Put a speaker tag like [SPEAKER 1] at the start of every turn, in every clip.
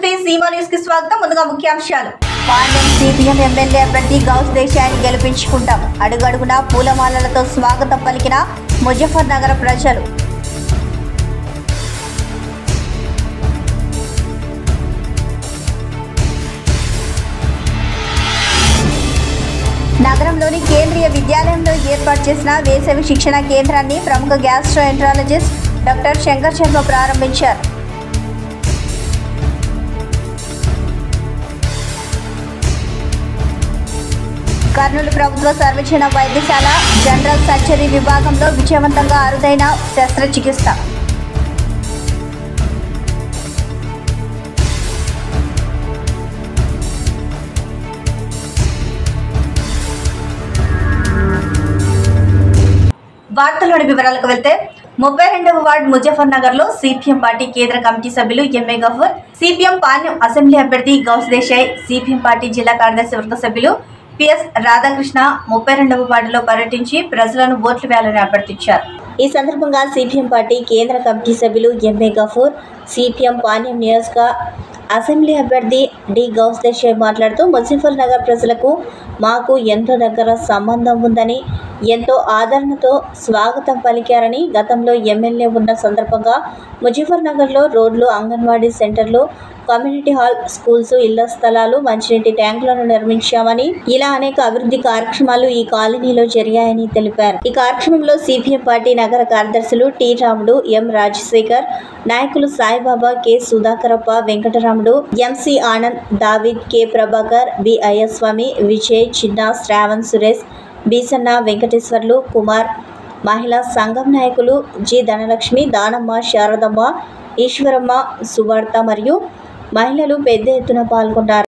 [SPEAKER 1] నమస్తే సీమా న్యూస్ కి స్వాగతం. ముందుగా ముఖ్యాంశాలు. పాండ్యం సిపిఎం ఎమ్మెల్యే అభ్యర్థి గౌస్ దేశాయిని గెలిపించుకుంటాం. అడుగడుగునా పూలమాలలతో స్వాగతం పలికిన ముజఫర్ నగర్ ప్రజలు. నగరంలోని కేంద్రీయ విద్యాలయంలో ఏర్పాటు చేసిన వేసవి శిక్షణ కేంద్రాన్ని ప్రముఖ గ్యాస్ట్రోఎంట్రాలజిస్ట్ డాక్టర్ శంకర్ శర్మ ప్రారంభించారు. కర్నూలు ప్రభుత్వ సర్వజన వైద్యశాల జనరల్ సర్జరీ విభాగంలో విజయవంతంగా అరుదైన శస్త్రచికిత్స. వార్తల్లోని వివరాలకు వెళ్తే 32వ వార్డు ముజఫర్ నగర్ లో సిపిఎం పార్టీ కేంద్ర కమిటీ సభ్యులు M A Gafoor, CPM Panyam assembly అభ్యర్థి గౌస్ దేశాయ్, సిపిఎం పార్టీ జిల్లా కార్యదర్శి వర్గ సభ్యులు పిఎస్ రాధాకృష్ణ 32వ వార్డులో పర్యటించి ప్రజలను ఓట్లు వేయాలని అభ్యర్థించారు. ఈ సందర్భంగా సిపిఎం పార్టీ కేంద్ర కమిటీ సభ్యులు ఎంఏ గఫూర్, సిపిఎం పాణ్యం నియోజక అసెంబ్లీ అభ్యర్థి డి గౌస్ దేశాయ్ మాట్లాడుతూ ముజఫర్ నగర్ ప్రజలకు మాకు ఎంతో దగ్గర సంబంధం ఉందని, ఎంతో ఆదరణతో స్వాగతం పలికారని, గతంలో ఎమ్మెల్యే ఉన్న సందర్భంగా ముజఫర్ నగర్లో రోడ్లు, అంగన్వాడీ సెంటర్లు, కమ్యూనిటీ హాల్, స్కూల్స్, ఇళ్ల స్థలాలు, మంచినీటి ట్యాంకులను నిర్మించామని, ఇలా అనేక అభివృద్ధి కార్యక్రమాలు ఈ కాలనీలో జరిగాయని తెలిపారు. ఈ కార్యక్రమంలో సిపిఎం పార్టీ నగర కార్యదర్శులు టి రాముడు, ఎం రాజశేఖర్, నాయకులు Saibaba, K Sudhakarappa, Venkataramudu, MC Anand, David, K Prabhakar, B Ayyaswamy, Vijay, Chinna, Shravan, Suresh, Beesanna, Venkateswarlu, Kumar, మహిళా సంఘం నాయకులు జి ధనలక్ష్మి, దానమ్మ, శారదమ్మ, ఈశ్వరమ్మ, సువార్త మరియు మహిళలు పెద్ద ఎత్తున పాల్గొన్నారు.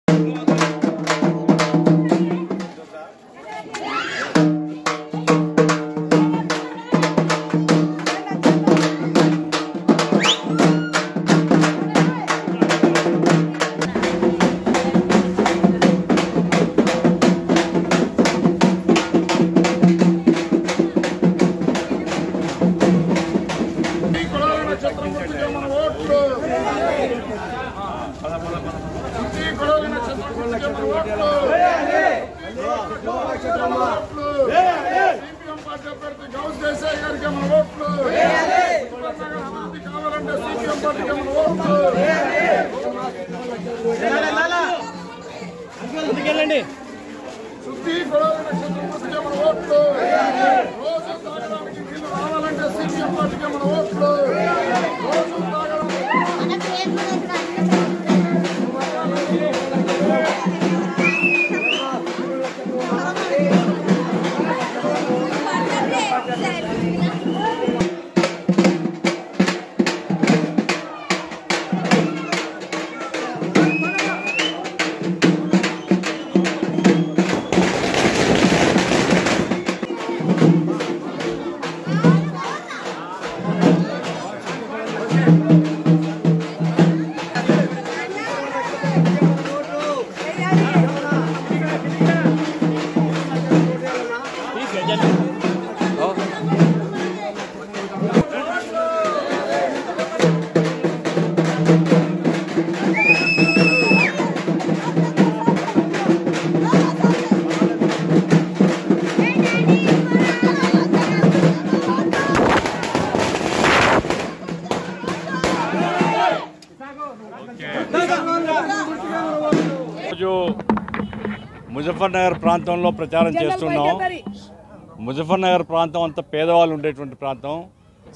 [SPEAKER 2] ముజఫర్ నగర్ ప్రాంతంలో ప్రచారం చేస్తున్నాం. ముజఫర్ నగర్ ప్రాంతం అంతా పేదవాళ్ళు ఉండేటువంటి ప్రాంతం.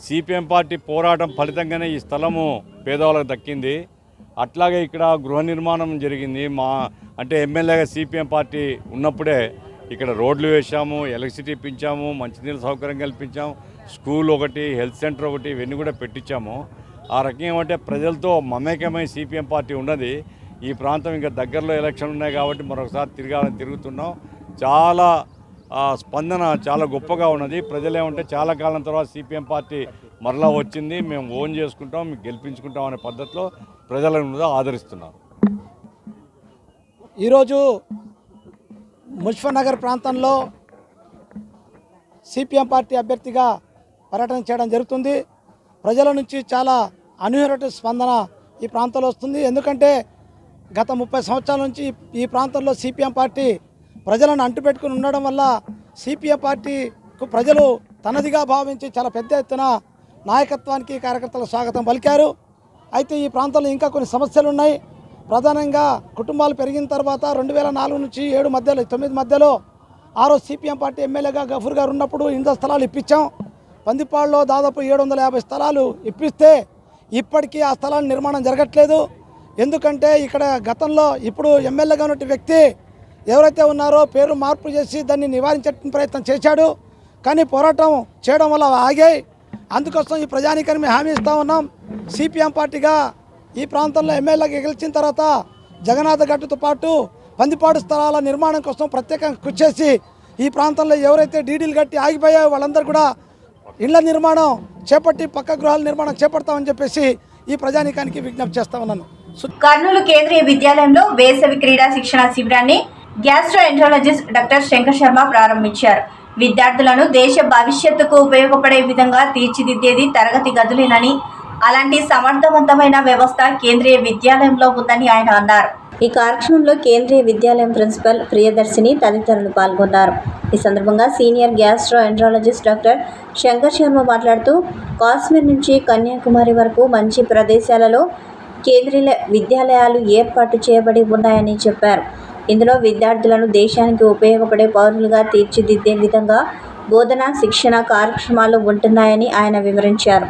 [SPEAKER 2] సిపిఎం పార్టీ పోరాటం ఫలితంగానే ఈ స్థలము పేదవాళ్ళకు దక్కింది. అట్లాగే ఇక్కడ గృహ నిర్మాణం జరిగింది. అంటే ఎమ్మెల్యేగా సిపిఎం పార్టీ ఉన్నప్పుడే ఇక్కడ రోడ్లు వేసాము, ఎలక్ట్రిసిటీ ఇప్పించాము, మంచినీళ్ళ సౌకర్యం కల్పించాము, స్కూల్ ఒకటి, హెల్త్ సెంటర్ ఒకటి, ఇవన్నీ కూడా పెట్టించాము. ఆ రకంగా ఏమంటే ప్రజలతో మమేకమై సిపిఎం పార్టీ ఉన్నది. ఈ ప్రాంతం ఇంకా దగ్గరలో ఎలక్షన్ ఉన్నాయి కాబట్టి మరొకసారి తిరుగుతున్నాం. చాలా స్పందన చాలా గొప్పగా ఉన్నది. ప్రజలు ఏమంటే చాలా కాలం తర్వాత సిపిఎం పార్టీ మరలా వచ్చింది, మేము ఓన్ చేసుకుంటాం, మీకు గెలిపించుకుంటాం అనే పద్ధతిలో ప్రజలను ఆదరిస్తున్నారు.
[SPEAKER 3] ఈరోజు ముజఫర్ నగర్ ప్రాంతంలో సిపిఎం పార్టీ అభ్యర్థిగా పర్యటన చేయడం జరుగుతుంది. ప్రజల నుంచి చాలా అనూహ్యమైన స్పందన ఈ ప్రాంతంలో వస్తుంది. ఎందుకంటే గత 30 సంవత్సరాల నుంచి ఈ ప్రాంతంలో సిపిఎం పార్టీ ప్రజలను అంటుపెట్టుకుని ఉండడం వల్ల సిపిఎం పార్టీకు ప్రజలు తనదిగా భావించి చాలా పెద్ద ఎత్తున నాయకత్వానికి కార్యకర్తలకు స్వాగతం పలికారు. అయితే ఈ ప్రాంతంలో ఇంకా కొన్ని సమస్యలు ఉన్నాయి. ప్రధానంగా కుటుంబాలు పెరిగిన తర్వాత 2004 నుంచి 7 మధ్యలో 9 మధ్యలో ఆ రోజు సిపిఎం పార్టీ ఎమ్మెల్యేగా గఫూర్ గారు ఉన్నప్పుడు ఇంత స్థలాలు ఇప్పించాం. పందిపాడులో దాదాపు 750 స్థలాలు ఇప్పిస్తే ఇప్పటికీ ఆ స్థలాల నిర్మాణం జరగట్లేదు. ఎందుకంటే ఇక్కడ గతంలో ఇప్పుడు ఎమ్మెల్యేగా ఉన్న వ్యక్తి ఎవరైతే ఉన్నారో పేరు మార్పు చేసి దాన్ని నివారించే ప్రయత్నం చేశాడు. కానీ పోరాటం చేయడం వల్ల ఆగాయి. అందుకోసం ఈ ప్రజానీకాన్ని మేము హామీ ఇస్తూ ఉన్నాం. సిపిఎం పార్టీగా ఈ ప్రాంతంలో ఎమ్మెల్యేగా గెలిచిన తర్వాత జగన్నాథ గట్టుతో పాటు పందిపాడు స్థలాల నిర్మాణం కోసం ప్రత్యేకంగా కృషి చేసి ఈ ప్రాంతంలో ఎవరైతే డీడీలు కట్టి ఆగిపోయాయో వాళ్ళందరూ కూడా ఇళ్ల నిర్మాణం చేపట్టి పక్క గృహాల నిర్మాణం చేపడతామని చెప్పేసి ఈ ప్రజానీకానికి విజ్ఞప్తి చేస్తా ఉన్నాను.
[SPEAKER 1] కర్నూలు కేంద్రీయ విద్యాలయంలో వేసవి క్రీడా శిక్షణ శిబిరాన్ని గ్యాస్ట్రోఎంట్రాలజిస్ట్ డాక్టర్ శంకర్ శర్మ ప్రారంభించారు. విద్యార్థులను దేశ భవిష్యత్తుకు ఉపయోగపడే విధంగా తీర్చిదిద్దేది తరగతి గదులేనని, అలాంటి సమర్థవంతమైన వ్యవస్థ కేంద్రీయ విద్యాలయంలో ఉందని ఆయన అన్నారు. ఈ కార్యక్రమంలో కేంద్రీయ విద్యాలయం ప్రిన్సిపల్ ప్రియదర్శిని తదితరులు పాల్గొన్నారు. ఈ సందర్భంగా senior gastroenterologist doctor Shankar Sharma మాట్లాడుతూ కాశ్మీర్ నుంచి కన్యాకుమారి వరకు మంచి ప్రదేశాలలో కేంద్రీయ విద్యాలయాలు ఏర్పాటు చేయబడి ఉన్నాయని చెప్పారు. ఇందులో విద్యార్థులను దేశానికి ఉపయోగపడే పౌరులుగా తీర్చిదిద్దే విధంగా బోధన శిక్షణ కార్యక్రమాలు ఉంటున్నాయని ఆయన వివరించారు.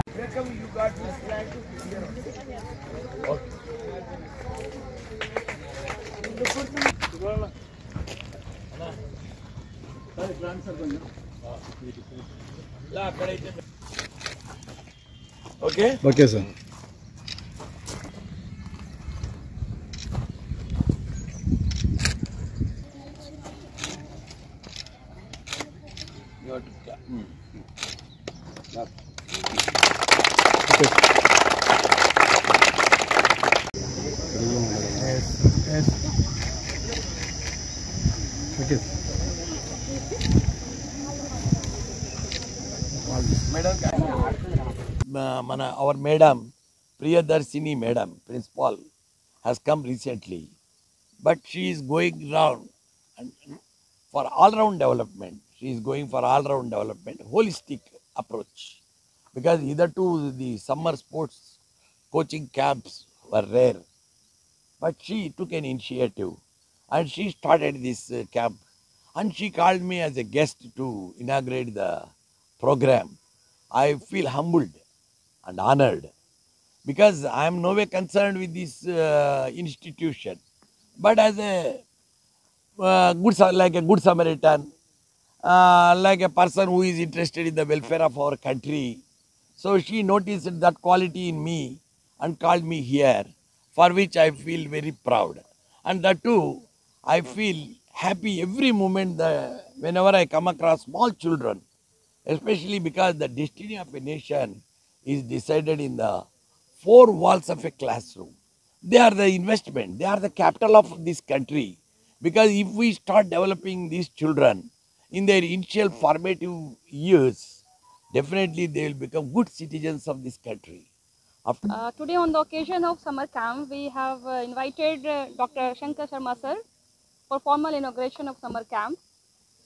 [SPEAKER 4] Okay sir.
[SPEAKER 5] Our madam, Priyadarshini madam, principal, has come recently, but she is going round and for all-round development. She is going for all-round development, holistic approach, because hitherto the summer sports coaching camps were rare, but she took an initiative and she started this camp, and she called me as a guest to inaugurate the program. I feel humbled and honored, because I am no way concerned with this institution, but as a like a good Samaritan, like a person who is interested in the welfare of our country. So she noticed that quality in me and called me here, for which I feel very proud. And that too, I feel happy every moment whenever I come across small children, especially because the destiny of a nation is decided in the four walls of a classroom. They are the investment, they are the capital of this country, because if we start developing these children in their initial formative years, definitely they will become good citizens of this country.
[SPEAKER 6] Today on the occasion of summer camp, we have invited Dr. Shankar Sharma sir for formal inauguration of summer camp.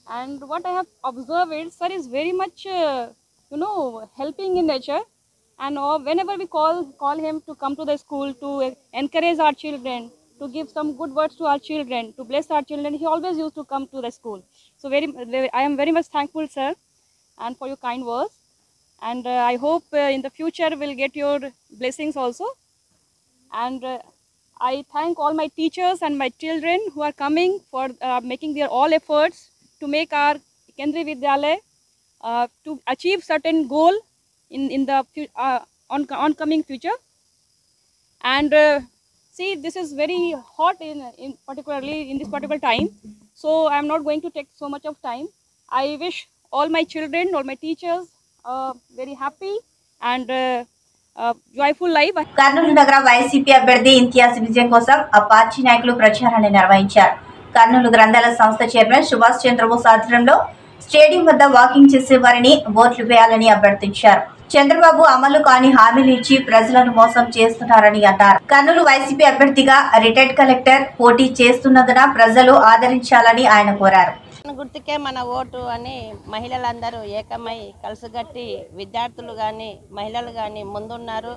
[SPEAKER 6] And what I have observed is, sir is very much, helping in nature. And whenever we call him to come to the school to encourage our children, to give some good words to our children, to bless our children, he always used to come to the school. So I am very much thankful, sir, and for your kind words. And I hope in the future we'll get your blessings also. And I thank all my teachers and my children who are coming for making their all efforts to make our Kendriya Vidyalaya to achieve certain goal in the oncoming future. And see, this is very hot in particularly in this particular time, so I am not going to take so much of time. I wish all my children, all my teachers very happy and joyful life.
[SPEAKER 1] Kurnool నగర YCP అభ్యర్థి ఇంతియాజ్ విజయం కోసం ఆ party నాయకులు ప్రచారాన్ని నిర్వహించారు. కర్నూలు గ్రంథాల సంస్థ చైర్మన్ సుభాష్ చంద్రబోస్ ఆధ్వర్యంలో స్టేడియం వద్ద వాకింగ్ చేసే వారిని ఓట్లు వేయాలని అభ్యర్థించారు. చంద్రబాబు అమలు కాని హామీలు ఇచ్చి ప్రజలను మోసం చేస్తున్నారని అన్నారు. కర్నూలు వైసీపీ అభ్యర్థిగా రిటైర్డ్ కలెక్టర్ పోటీ చేస్తున్నందున ప్రజలు ఆదరించాలని ఆయన కోరారు.
[SPEAKER 4] గుర్తుకే మన ఓటు అని మహిళలందరూ ఏకమై కలిసిగట్టి విద్యార్థులు కానీ మహిళలు కానీ ముందున్నారు.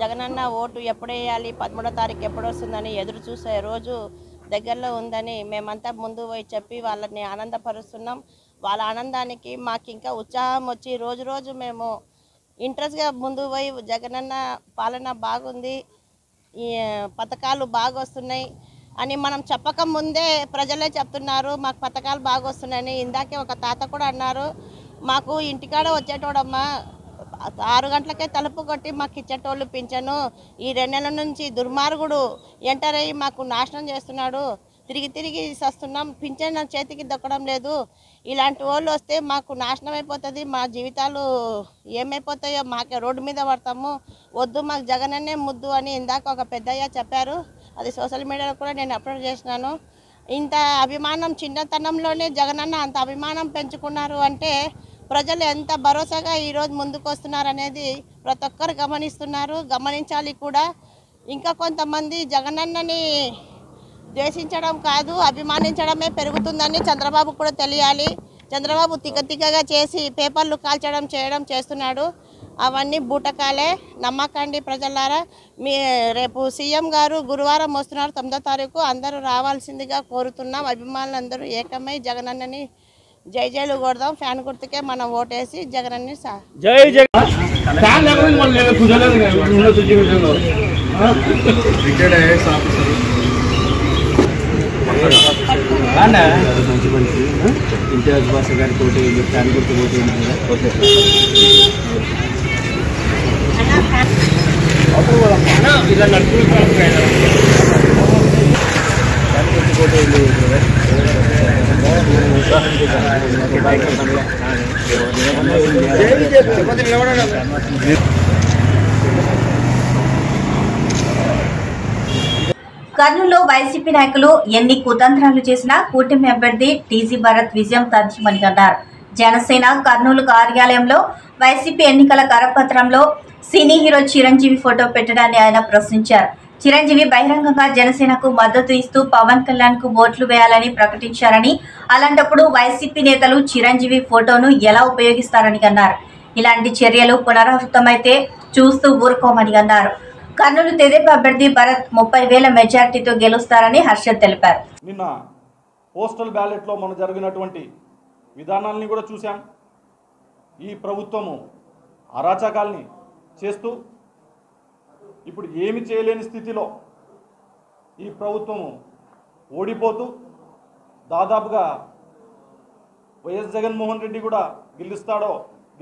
[SPEAKER 4] జగనన్న ఓటు ఎప్పుడు వేయాలి, 13వ తారీఖు ఎప్పుడు వస్తుందని ఎదురు చూసే రోజు దగ్గరలో ఉందని మేమంతా ముందు పోయి చెప్పి వాళ్ళని ఆనందపరుస్తున్నాం. వాళ్ళ ఆనందానికి మాకు ఇంకా ఉత్సాహం వచ్చి రోజు రోజు మేము ఇంట్రెస్ట్గా ముందు పోయి జగనన్న పాలన బాగుంది, ఈ పథకాలు బాగా వస్తున్నాయి అని మనం చెప్పక ముందే ప్రజలే చెప్తున్నారు మాకు పథకాలు బాగా వస్తున్నాయని. ఇందాకే ఒక తాత కూడా అన్నారు, మాకు ఇంటికాడ వచ్చేటోడమ్మా 6 గంటలకే తలుపు కొట్టి మాకు ఇచ్చేటోళ్ళు పింఛను, ఈ 2 నెలల నుంచి దుర్మార్గుడు ఎంటర్ అయ్యి మాకు నాశనం చేస్తున్నాడు, తిరిగి వస్తున్నాం, పింఛన్ చేతికి దక్కడం లేదు, ఇలాంటి వాళ్ళు వస్తే మాకు నాశనం అయిపోతుంది, మా జీవితాలు ఏమైపోతాయో, మాకే రోడ్డు మీద పడతాము, వద్దు మాకు జగనన్నే ముద్దు అని ఇందాక ఒక పెద్దయ్య చెప్పారు. అది సోషల్ మీడియాలో కూడా నేను అప్లోడ్ చేసినాను. ఇంత అభిమానం చిన్నతనంలోనే జగనన్న అంత అభిమానం పెంచుకున్నారు అంటే ప్రజలు ఎంత భరోసాగా ఈరోజు ముందుకు వస్తున్నారనేది ప్రతి ఒక్కరు గమనిస్తున్నారు, గమనించాలి కూడా. ఇంకా కొంతమంది జగనన్నని ద్వేషించడం కాదు అభిమానించడమే పెరుగుతుందని చంద్రబాబు కూడా తెలియాలి. చంద్రబాబు తిక్కగా చేసి పేపర్లు కాల్చడం చేస్తున్నాడు. అవన్నీ బూటకాలే, నమ్మకండి ప్రజలారా. రేపు సీఎం గారు గురువారం వస్తున్నారు 9వ తారీఖు, అందరూ రావాల్సిందిగా కోరుతున్నాం. అభిమానులందరూ ఏకమై జగనన్నని జైలు కొడదాం. ఫ్యాన్ గుర్తుకే మనం ఓటేసి జగనన్ని
[SPEAKER 7] ఇంటిరాజ్ భాష గారి తోటి ఫ్యాన్ గుర్తు
[SPEAKER 1] కర్నూలులో వైసీపీ నాయకులు ఎన్ని కుతంత్రాలు చేసినా కూటమి అభ్యర్థి టీజీ భరత్ విజయం తథ్యమని అన్నారు. జనసేన కర్నూలు కార్యాలయంలో వైసీపీ ఎన్నికల కరపత్రంలో సినీ హీరో చిరంజీవి ఫోటో పెట్టడాన్ని ఆయన ప్రశ్నించారు. చిరంజీవి బహిరంగంగా జనసేనకు మద్దతు ఇస్తూ పవన్ కళ్యాణ్ కు ఓట్లు వేయాలని ప్రకటించారని, అలాంటప్పుడు వైసీపీ నేతలు చిరంజీవి ఫోటోను ఎలా ఉపయోగిస్తారని అన్నారు. ఇలాంటి చర్యలు పునరావృతమైతే చూస్తూ ఊరుకోమని అన్నారు. కర్నూలు తెదేపా అభ్యర్థి భరత్ 30,000 మెజార్టీతో గెలుస్తారని హర్షద్ తెలిపారు.
[SPEAKER 8] నిన్న పోస్టల్ బ్యాలెట్లో మనం జరిగినటువంటి విధానాలని కూడా చూసాం. ఈ ప్రభుత్వము అరాచకాల్ని చేస్తూ ఇప్పుడు ఏమి చేయలేని స్థితిలో ఈ ప్రభుత్వము ఓడిపోతూ దాదాపుగా వైఎస్ జగన్మోహన్ రెడ్డి కూడా గెలుస్తాడో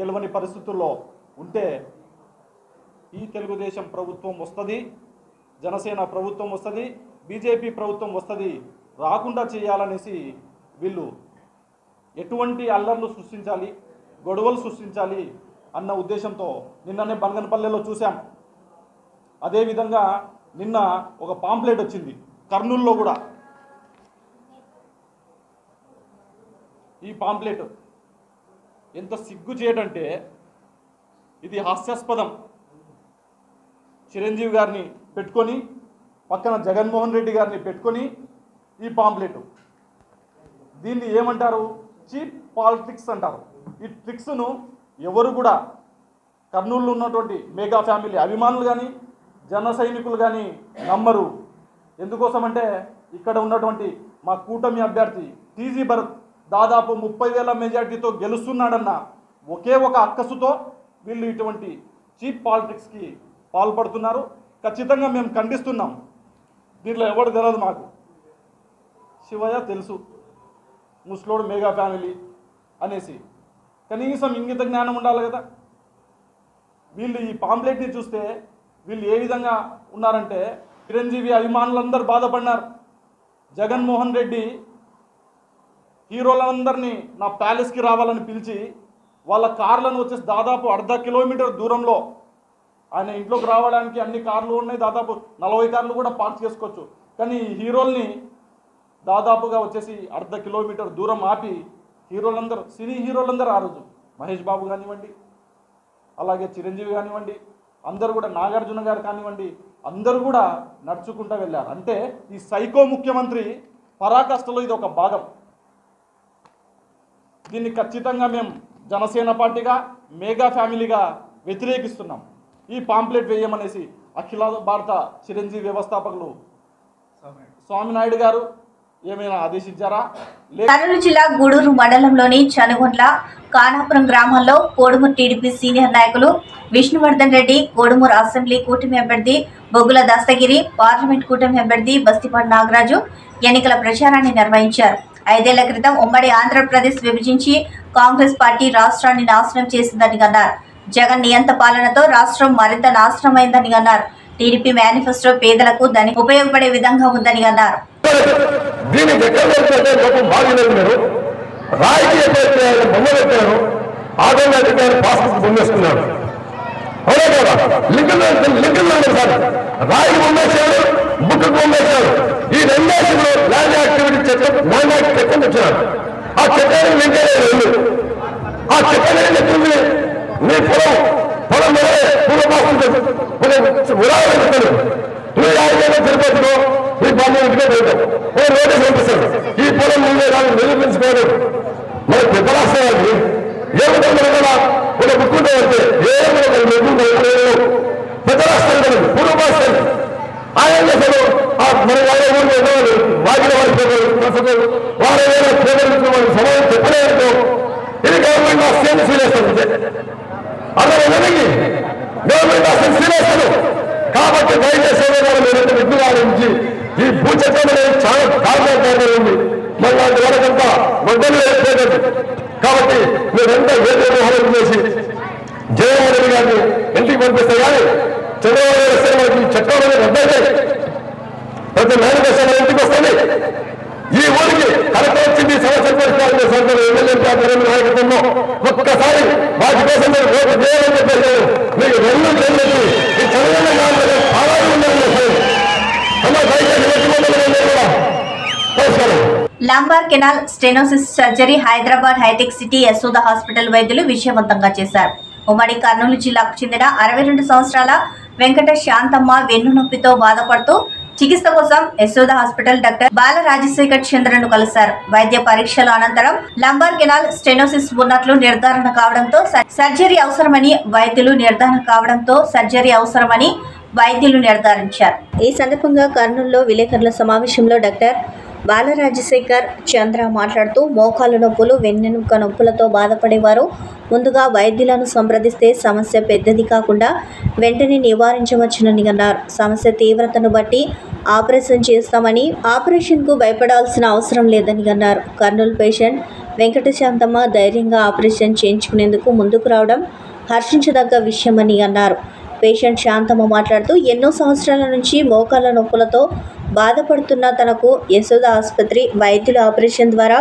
[SPEAKER 8] గెలవని పరిస్థితుల్లో ఉంటే ఈ తెలుగుదేశం ప్రభుత్వం వస్తుంది, జనసేన ప్రభుత్వం వస్తుంది, బీజేపీ ప్రభుత్వం వస్తుంది, రాకుండా చేయాలనేసి వీళ్ళు ఎటువంటి అల్లర్లు సృష్టించాలి, గొడవలు సృష్టించాలి అన్న ఉద్దేశంతో నిన్ననే బంగనపల్లెలో చూసాం. అదేవిధంగా నిన్న ఒక పాంప్లెట్ వచ్చింది కర్నూలులో కూడా. ఈ పాంప్లెట్ ఎంత సిగ్గు చేయడంటే ఇది హాస్యాస్పదం. చిరంజీవి గారిని పెట్టుకొని పక్కన జగన్మోహన్ రెడ్డి గారిని పెట్టుకొని ఈ పాంప్లెట్, దీన్ని ఏమంటారు, చీప్ పాలిటిక్స్ అంటారు. ఈ ట్రిక్స్ను ఎవరు కూడా కర్నూలులో ఉన్నటువంటి మెగా ఫ్యామిలీ అభిమానులు కానీ జన సైనికులు కానీ నమ్మరు. ఎందుకోసమంటే ఇక్కడ ఉన్నటువంటి మా కూటమి అభ్యర్థి టీజీ భరత్ దాదాపు 30,000 మెజార్టీతో గెలుస్తున్నాడన్న ఒకే ఒక అక్కసుతో వీళ్ళు ఇటువంటి చీప్ పాలిటిక్స్కి పాల్పడుతున్నారు. ఖచ్చితంగా మేము ఖండిస్తున్నాం. దీంట్లో ఎవరు తెలియదు, మాకు శివయ్య తెలుసు, ముస్లోడు మెగా ఫ్యామిలీ అనేసి కనీసం ఇంగిత జ్ఞానం ఉండాలి కదా. వీళ్ళు ఈ పాంప్లెట్ని చూస్తే వీళ్ళు ఏ విధంగా ఉన్నారంటే, చిరంజీవి అభిమానులందరూ బాధపడినారు. జగన్మోహన్ రెడ్డి హీరోలందరినీ నా ప్యాలెస్కి రావాలని పిలిచి వాళ్ళ కార్లను వచ్చేసి దాదాపు 1/2 కిలోమీటర్ దూరంలో ఆయన ఇంట్లోకి రావడానికి అన్ని కార్లు ఉన్నాయి, దాదాపు 40 కార్లు కూడా పార్క్ చేసుకోవచ్చు. కానీ ఈ హీరోల్ని దాదాపుగా వచ్చేసి 1/2 కిలోమీటర్ దూరం ఆపి హీరోలందరూ, సినీ హీరోలందరూ ఆ రోజు మహేష్ బాబు కానివ్వండి, అలాగే చిరంజీవి కానివ్వండి, అందరూ కూడా నాగార్జున గారు కానివ్వండి, అందరూ కూడా నడుచుకుంటూ వెళ్ళారు. అంటే ఈ సైకో ముఖ్యమంత్రి పరాకాష్ఠలో ఇది ఒక భాగం. దీన్ని ఖచ్చితంగా మేము జనసేన పార్టీగా, మేఘా ఫ్యామిలీగా వ్యతిరేకిస్తున్నాం. ఈ పాంప్లెట్ వేయమనేసి అఖిల భారత చిరంజీవి వ్యవస్థాపకులు స్వామినాయుడు గారు ఏమైనా ఆదేశించారా?
[SPEAKER 1] కర్నూలు జిల్లా గూడూరు మండలంలోని చనుగొండ్ల కానాపురం గ్రామాల్లో కోడుమూరు టీడీపీ సీనియర్ నాయకులు విష్ణువర్ధన్ రెడ్డి, కోడుమూరు అసెంబ్లీ కూటమి అభ్యర్థి బొగ్గుల దస్తగిరి, పార్లమెంట్ కూటమి అభ్యర్థి బస్తిపాటి నాగరాజు ఎన్నికల ప్రచారాన్ని నిర్వహించారు. 5 ఏళ్ల క్రితం ఉమ్మడి ఆంధ్రప్రదేశ్ విభజించి కాంగ్రెస్ పార్టీ రాష్ట్రాన్ని నాశనం చేసిందని అన్నారు. జగన్ నియంత పాలనతో రాష్ట్రం మరింత నాశనమైందని అన్నారు. టీడీపీ మేనిఫెస్టో పేదలకు దాని ఉపయోగపడే విధంగా ఉందని అన్నారు.
[SPEAKER 9] ఈ రెండేళ్ళు ల్యాండ్ యాక్టివిటీ చట్టం ల్యాండ్ యాక్ట్ చట్టం తెచ్చినారు. ఆ చట్టానికి వెంకయ్య ఆ చట్టం ఏం చెప్తుంది? నీ పొలం ఉదాహరణ నువ్వు 5 ఏళ్ళ తిరుపతిలో నీ బాధ్యత ఇంటికే పోతావు, నోటీస్ పంపిస్తాడు. ఈ పొలం ముందే దాన్ని నిరూపించుకోలేదు. మరి పెద్ద రాష్ట్రాలు ఏమిటో కూడా ఒక బుక్కుంటే వస్తే పెద్ద రాష్ట్రాలు పూర్వపాస్తాను ఆయన చేశాడు. మరి వాళ్ళ ఊరు వాకిల వాళ్ళ సమాజం చెప్పలేదు. ఇది గవర్నమెంట్ ఆస్తి సీలేస్తుంది. అర్థమైంది, గవర్నమెంట్ ఆస్తి సీలేస్తాడు. కాబట్టి దయచేసి మీరంతా విజ్ఞానించి ఈ భూచట్టం అనేది చాలా కారణంగా ఉంది. మరి లాంటి వాళ్ళకంతా మొదలు వేయలేదు. కాబట్టి మీరంతా ఏదో వ్యవహారం చేసి జగన్మోహన్ రెడ్డి గారిని ఇంటికి పంపిస్తే కానీ చంద్రబాబు గారు వస్తే మనకి చట్టం అనేది రద్దయితే ప్రతి మేనిఫెస్టో మన ఇంటికి వస్తుంది. ఈ ఊరికి కలెక్టర్ వచ్చింది, సమస్య పరిష్కారం చేశారు. ఎమ్మెల్యే నాయకత్వంలో ఒక్కసారి వాటి కోసం ఓటు చేయాలని చెప్పేసి మీకు 2 చెల్లించి ఈ చంద్రబాబు గారు ఆధారం ఉందని చెప్పారు.
[SPEAKER 1] Lumbar canal stenosis surgery Hyderabad Hitec City Yashoda hospital వైద్యులు విజయవంతంగా చేశారు. ఉమ్మడి కర్నూలు జిల్లాకు చెందిన 62 సంవత్సరాల వెంకట శాంతమ్మ వెన్ను నొప్పితో బాధపడుతూ చికిత్స కోసం యశోద హాస్పిటల్ డాక్టర్ బాల రాజశేఖర్ చంద్రను కలిశారు. వైద్య పరీక్షల అనంతరం లంబార్ కెనాల్ స్టెనోసిస్ ఉన్నట్లు నిర్ధారణ కావడంతో సర్జరీ అవసరమని వైద్యులు నిర్ధారించారు. ఈ సందర్భంగా కర్నూలులో విలేకరుల సమావేశంలో డాక్టర్ బాల రాజశేఖర్ చంద్ర మాట్లాడుతూ మోకాలు నొప్పులు, వెన్నెముక నొప్పులతో బాధపడేవారు ముందుగా వైద్యులను సంప్రదిస్తే సమస్య పెద్దది కాకుండా వెంటనే నివారించవచ్చునని అన్నారు. సమస్య తీవ్రతను బట్టి ఆపరేషన్ చేస్తామని, ఆపరేషన్కు భయపడాల్సిన అవసరం లేదని అన్నారు. కర్నూలు పేషెంట్ వెంకట శాంతమ్మ ధైర్యంగా ఆపరేషన్ చేయించుకునేందుకు ముందుకు రావడం హర్షించదగ్గ విషయమని అన్నారు. పేషెంట్ శాంతమ్మ మాట్లాడుతూ ఎన్నో సంవత్సరాల నుంచి మోకాళ్ళ నొప్పులతో బాధపడుతున్న తనకు యశోద ఆసుపత్రి వైద్యుల ఆపరేషన్ ద్వారా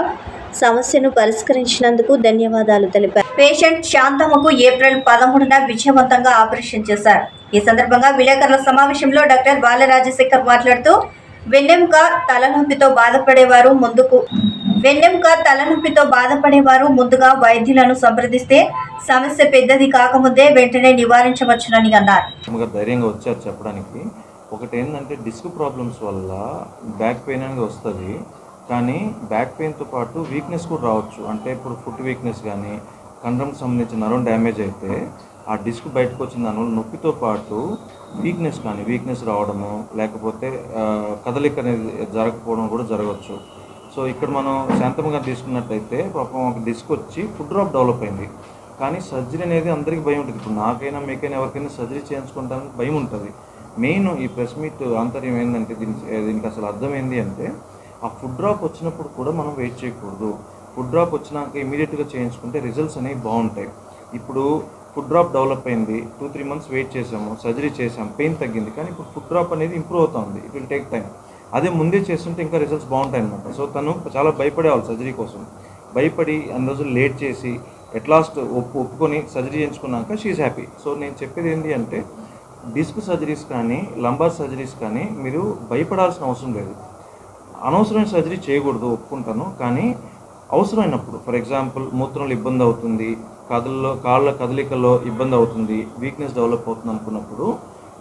[SPEAKER 1] సమస్యను పరిష్కరించినందుకు ధన్యవాదాలు తెలిపారు. పేషెంట్ శాంతమ్మకు ఏప్రిల్ 13న విజయవంతంగా ఆపరేషన్ చేశారు. ఈ సందర్భంగా విలేకరుల సమావేశంలో డాక్టర్ బాల రాజశేఖర్ మాట్లాడుతూ వెన్నెముక తలనొప్పితో బాధపడేవారు ముందుగా వైద్యులను సంప్రదిస్తే సమస్య పెద్దది కాకముందే వెంటనే నివారించవచ్చునని అన్నారు.
[SPEAKER 7] ధైర్యంగా వచ్చారు చెప్పడానికి. ఒకటి ఏంటంటే డిస్క్ ప్రాబ్లమ్స్ వల్ల బ్యాక్ పెయిన్ అనేది వస్తుంది. కానీ బ్యాక్ పెయిన్తో పాటు వీక్నెస్ కూడా రావచ్చు. అంటే ఇప్పుడు ఫుట్ వీక్నెస్ కానీ కండరంకి సంబంధించిన నరం డ్యామేజ్ అయితే ఆ డిస్క్ బయటకు వచ్చిన దానివల్ల నొప్పితో పాటు వీక్నెస్ రావడము, లేకపోతే కదలిక అనేది జరగకపోవడం కూడా జరగవచ్చు. సో ఇక్కడ మనం శాంతమ్మ తీసుకున్నట్టయితే పాపం ఒక డిస్క్ వచ్చి ఫుట్ డ్రాప్ డెవలప్ అయింది. కానీ సర్జరీ అనేది అందరికీ భయం ఉంటుంది. ఇప్పుడు నాకైనా మీకైనా ఎవరికైనా సర్జరీ చేయించుకుంటానికి భయం ఉంటుంది. మెయిన్ ఈ ప్రెస్ మీట్ ఆంతర్యం ఏంటంటే దీనికి అసలు అర్థం ఏంటి అంటే ఆ ఫుడ్ డ్రాప్ వచ్చినప్పుడు కూడా మనం వెయిట్ చేయకూడదు. ఫుడ్ డ్రాప్ వచ్చినాక ఇమీడియట్గా చేయించుకుంటే రిజల్ట్స్ అనేవి బాగుంటాయి. ఇప్పుడు ఫుడ్ డ్రాప్ డెవలప్ అయింది, 2-3 months వెయిట్ చేసాము, సర్జరీ చేసాము, పెయిన్ తగ్గింది. కానీ ఇప్పుడు ఫుడ్ డ్రాప్ అనేది ఇంప్రూవ్ అవుతుంది. It will take time. అదే ముందే చేస్తుంటే ఇంకా రిజల్ట్స్ బాగుంటాయి అనమాట. సో తను చాలా భయపడేవాళ్ళు సర్జరీ కోసం. భయపడి అన్ని రోజులు లేట్ చేసి ఎట్ లాస్ట్ ఒప్పుకొని సర్జరీ చేయించుకున్నాక షీఈ్ హ్యాపీ. సో నేను చెప్పేది ఏంటి అంటే డిస్క్ సర్జరీస్ కానీ లంబార్ సర్జరీస్ కానీ మీరు భయపడాల్సిన అవసరం లేదు. అనవసరమైన సర్జరీ చేయకూడదు, ఒప్పుకుంటాను. కానీ అవసరమైనప్పుడు ఫర్ ఎగ్జాంపుల్ మూత్రంలో ఇబ్బంది అవుతుంది, కాళ్ళ కదలికల్లో ఇబ్బంది అవుతుంది, వీక్నెస్ డెవలప్ అవుతుంది అనుకున్నప్పుడు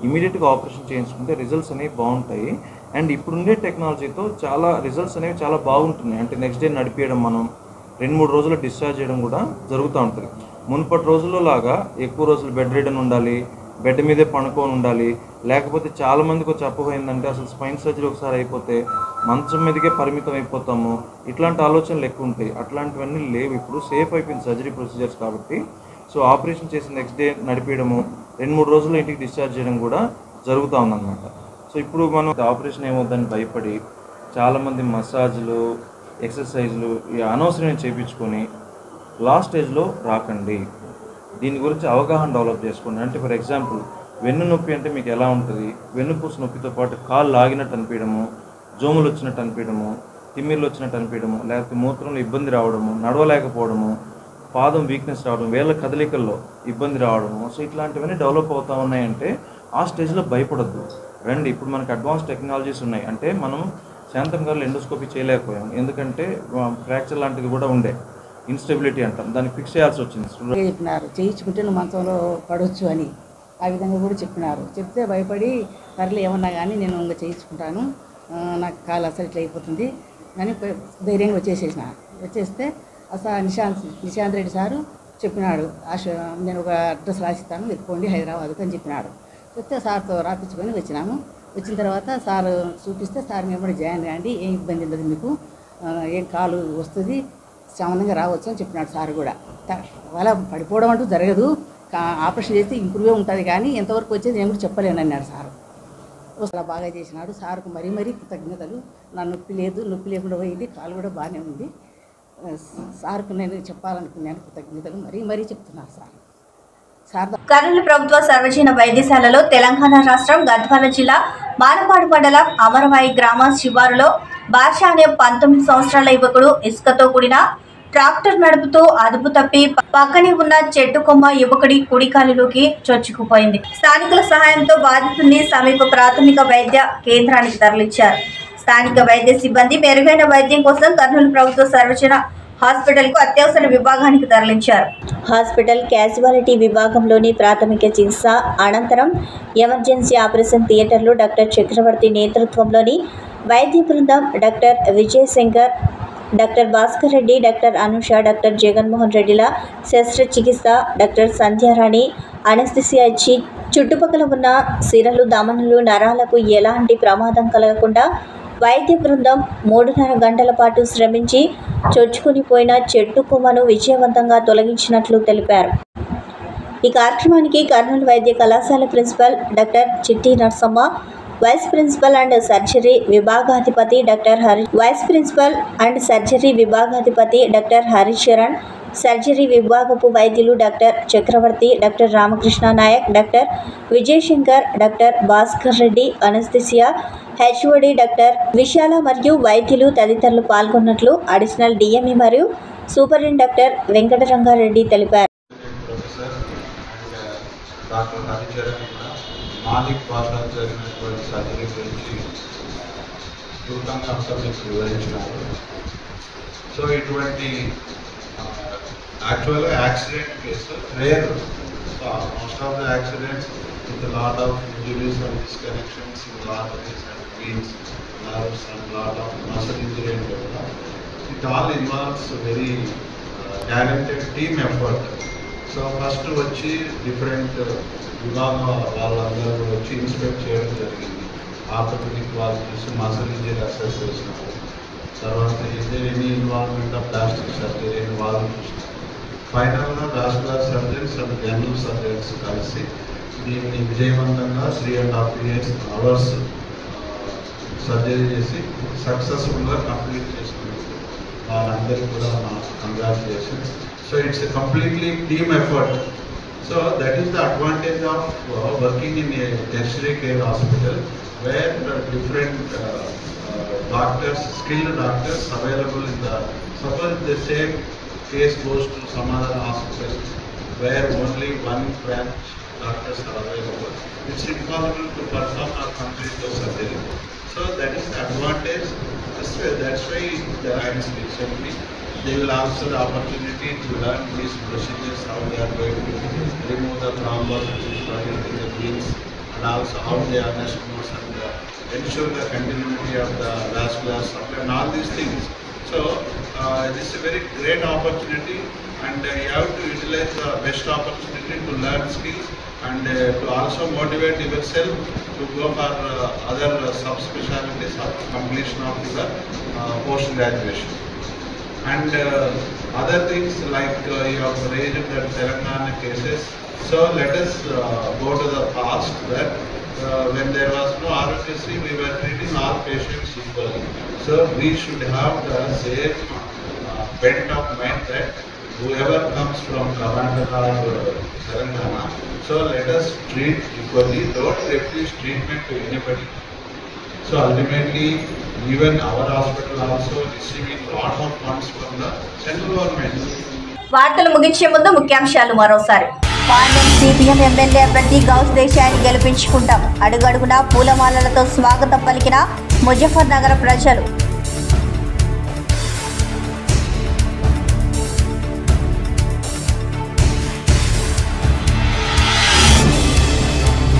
[SPEAKER 7] ఇమీడియట్గా ఆపరేషన్ చేయించుకుంటే రిజల్ట్స్ అనేవి బాగుంటాయి. అండ్ ఇప్పుడుండే టెక్నాలజీతో చాలా రిజల్ట్స్ అనేవి చాలా బాగుంటున్నాయి. అంటే నెక్స్ట్ డే నడిపించడం, మనం 2-3 రోజులు డిశ్చార్జ్ చేయడం కూడా జరుగుతూ ఉంటుంది. మునుపటి రోజుల్లో లాగా ఎక్కువ రోజులు బెడ్ రిడన్ ఉండాలి, బెడ్ మీదే పడుకొని ఉండాలి, లేకపోతే చాలామందికి వచ్చి అపోయిందంటే అసలు స్పైన్ సర్జరీ ఒకసారి అయిపోతే మంచం మీదకే పరిమితం అయిపోతాము, ఇట్లాంటి ఆలోచనలు ఎక్కువ ఉంటాయి. అట్లాంటివన్నీ లేవు. ఇప్పుడు సేఫ్ అయిపోయింది సర్జరీ ప్రొసీజర్స్ కాబట్టి. సో ఆపరేషన్ చేసిన నెక్స్ట్ డే నడిపించడము, 2-3 రోజుల్లో ఇంటికి డిశ్చార్జ్ చేయడం కూడా జరుగుతూ ఉందన్నమాట. సో ఇప్పుడు మనం ఆపరేషన్ ఏమవుతుందని భయపడి చాలామంది మసాజ్లు, ఎక్సర్సైజ్లు అనవసరంగా చేయించుకొని లాస్ట్ స్టేజ్లో రాకండి. దీని గురించి అవగాహన డెవలప్ చేసుకోండి. అంటే ఫర్ ఎగ్జాంపుల్ వెన్ను నొప్పి అంటే మీకు ఎలా ఉంటుంది, వెన్నుపూస నొప్పితో పాటు కాళ్ళు లాగినట్టు అనిపించడము, జోములు వచ్చినట్టు అనిపించడము, తిమ్మిర్లు వచ్చినట్టు అనిపించడము, లేకపోతే మూత్రంలో ఇబ్బంది రావడము, నడవలేకపోవడము, పాదం వీక్నెస్ రావడం, వేళ్ళ కదలికల్లో ఇబ్బంది రావడము. సో ఇట్లాంటివన్నీ డెవలప్ అవుతూ ఉన్నాయంటే ఆ స్టేజ్లో భయపడద్దు, రండి. ఇప్పుడు మనకు అడ్వాన్స్ టెక్నాలజీస్ ఉన్నాయి. అంటే మనం శాంతం గారు ఎండోస్కోపీ చేయలేకపోయాం, ఎందుకంటే ఫ్రాక్చర్ లాంటిది కూడా ఉండే, ఇన్స్టెబిలిటీ అంటాం, దానికి ఫిక్స్ చేయాల్సి వచ్చింది.
[SPEAKER 10] చెప్పినారు చేయించుకుంటే నువ్వు మంచంలో పడవచ్చు అని, ఆ విధంగా కూడా చెప్పినారు. చెప్తే భయపడి పర్లే ఏమన్నా కానీ నేను ఇంకా చేయించుకుంటాను, నాకు కాలు అసలు ఇట్లా అయిపోతుంది అని ధైర్యంగా వచ్చేస్తే అసలు నిశాంత్ రెడ్డి సారు చెప్పినాడు, నేను ఒక అడ్రస్ రాసిస్తాను వెతుక్కోండి హైదరాబాద్కు అని చెప్పినాడు. చెప్తే సార్తో రాపించుకొని వచ్చినాము. వచ్చిన తర్వాత సార్ చూపిస్తే సార్ మేము కూడా జాయిన్ కాండి, ఏం ఇబ్బంది ఉండదు మీకు, ఏం కాలు వస్తుంది సామాన్యంగా రావచ్చు అని చెప్పినాడు సార్ కూడా. అలా పడిపోవడం అంటూ జరగదు, ఆపరేషన్ చేస్తే ఇంప్రూవ్ ఉంటుంది కానీ ఎంతవరకు వచ్చేది నేను కూడా చెప్పలేను అన్నాడు సార్. అలా బాగా చేసినాడు సార్కు మరీ కృతజ్ఞతలు. నా నొప్పి లేకుండా పోయింది, కాలు కూడా బాగానే ఉంది. సార్కు నేను చెప్పాలనుకున్నాను కృతజ్ఞతలు మరీ చెప్తున్నాను సార్.
[SPEAKER 1] కర్నూలు ప్రభుత్వ సర్వజన వైద్యశాలలో తెలంగాణ రాష్ట్రం గద్వాల జిల్లా మానపాడు మండలం అమరవాయి గ్రామ శివారులో బాషా అనే 19 సంవత్సరాల యువకుడు ఇసుకతో కూడిన ట్రాక్టర్ నడుపుతూ అదుపు తప్పి పక్కనే ఉన్న చెట్టు కొమ్మ యువకుడి కుడికాలులోకి చొచ్చుకుపోయింది. స్థానికుల సహాయంతో బాధితుడిని సమీప ప్రాథమిక వైద్య కేంద్రానికి తరలించారు. స్థానిక వైద్య సిబ్బంది మెరుగైన వైద్యం కోసం కర్నూలు ప్రభుత్వ సర్వజన హాస్పిటల్ కు అత్యవసర విభాగానికి తరలించారు. హాస్పిటల్ క్యాజువాలిటీ విభాగంలోని ప్రాథమిక చికిత్స అనంతరం ఎమర్జెన్సీ ఆపరేషన్ థియేటర్లో డాక్టర్ చక్రవర్తి నేతృత్వంలోని వైద్య బృందం doctor Vijay Shankar, doctor Bhaskar Reddy, doctor Anusha, doctor Jaganmohan రెడ్డిల శస్త్రచికిత్స, డాక్టర్ సంధ్యారాణి అనస్థిసియా ఇచ్చి చుట్టుపక్కల ఉన్న సిరలు, దమనులు, నరాలకు ఎలాంటి ప్రమాదం కలగకుండా వైద్య బృందం 3.5 గంటల పాటు శ్రమించి చొచ్చుకుని పోయిన చెట్టు కొమ్మను విజయవంతంగా తొలగించినట్లు తెలిపారు. ఈ కార్యక్రమానికి కర్నూలు వైద్య కళాశాల principal doctor Chitti Narsamma, vice principal and surgery విభాగాధిపతి doctor vice principal and surgery విభాగాధిపతి డాక్టర్ హరిచరణ్, సర్జరీ విభాగపు వైద్యులు doctor Chakravarthy, doctor Ramakrishna Naik, doctor Vijayashankar, doctor Bhaskar Reddy, anaesthesia HOD doctor Vishala మరియు వైద్యులు తదితరులు పాల్గొన్నట్లు అడిషనల్ డిఎంఈ మరియు సూపరింటెండెంట్ డాక్టర్ వెంకటరంగారెడ్డి తెలిపారు.
[SPEAKER 11] సో ఇటువంటి యాక్చువల్గా accident case rare. So most of the accidents with a lot of injuries and disconnections in the arteries and veins, nerves and lot of muscle injury and develop. It all involves a very talented team effort. So first వచ్చి different విభాగం వాళ్ళందరూ వచ్చి inspect చేయడం జరిగింది. Orthopaedic వాళ్ళు చూసి muscle injury assess చేసినారు. తర్వాత any involvement of plastic surgery అని వాళ్ళు చూసినారు. ఫైనల్గా vascular surgeons and general surgeons కలిసి దీన్ని విజయవంతంగా 3.5 hours సర్జరీ చేసి సక్సెస్ఫుల్గా కంప్లీట్ చేసినందుకు వాళ్ళందరికీ కూడా మా congratulations. So it's a completely team effort. So that is the advantage of working in a tertiary care hospital where different doctors, skilled doctors available in the, suppose the same case goes to some other hospital where only one branch doctors are available, it's impossible to perform or complete the surgery. So that is the advantage. That's why the recently they will also the opportunity to learn these procedures, how they are going to remove the thrombus which is present in the veins, and also how they are anastomose and ensure the continuity of the vascular supply and all these things. So this is a very great opportunity, and you have to utilize the best opportunity to learn skills and to also motivate yourself to go for other subspecialties after completion of the post-graduation. And other things like you have raised the Telangana cases. So let us go to the past where when there was no ROTC, we were treating all patients equally. So we should have the same bent of mind that whoever comes from Karnataka or Telangana, so let us treat equally, don't refuse treatment to anybody. So ultimately, even our hospital also receiving lot of funds from the central government.
[SPEAKER 1] వార్తలు ముగించే ముందు ముఖ్యాంశాలు మరోసారి. Panyam CPM MLA అభ్యర్థి గౌస్ దేశాయిని గెలిపించుకుంటాం. అడుగడుగునా పూలమాలలతో స్వాగతం పలికిన ముజఫర్ నగర్ ప్రజలు.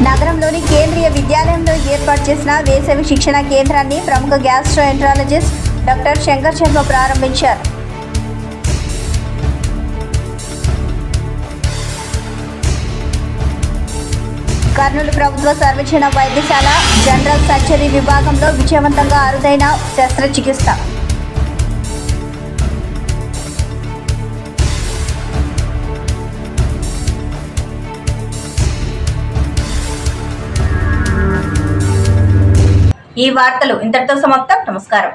[SPEAKER 1] నగరంలోని కేంద్రీయ విద్యాలయంలో ఏర్పాటు చేసిన వేసవి శిక్షణ కేంద్రాన్ని ప్రముఖ గ్యాస్ట్రోఎంట్రాలజిస్ట్ డాక్టర్ శంకర్ శర్మ ప్రారంభించారు. కర్నూలు ప్రభుత్వ సర్వజన వైద్యశాల జనరల్ సర్జరీ విభాగంలో విజయవంతంగా అరుదైన శస్త్రచికిత్స. ఈ వార్తలు ఇంతటితో సమాప్తం. నమస్కారం.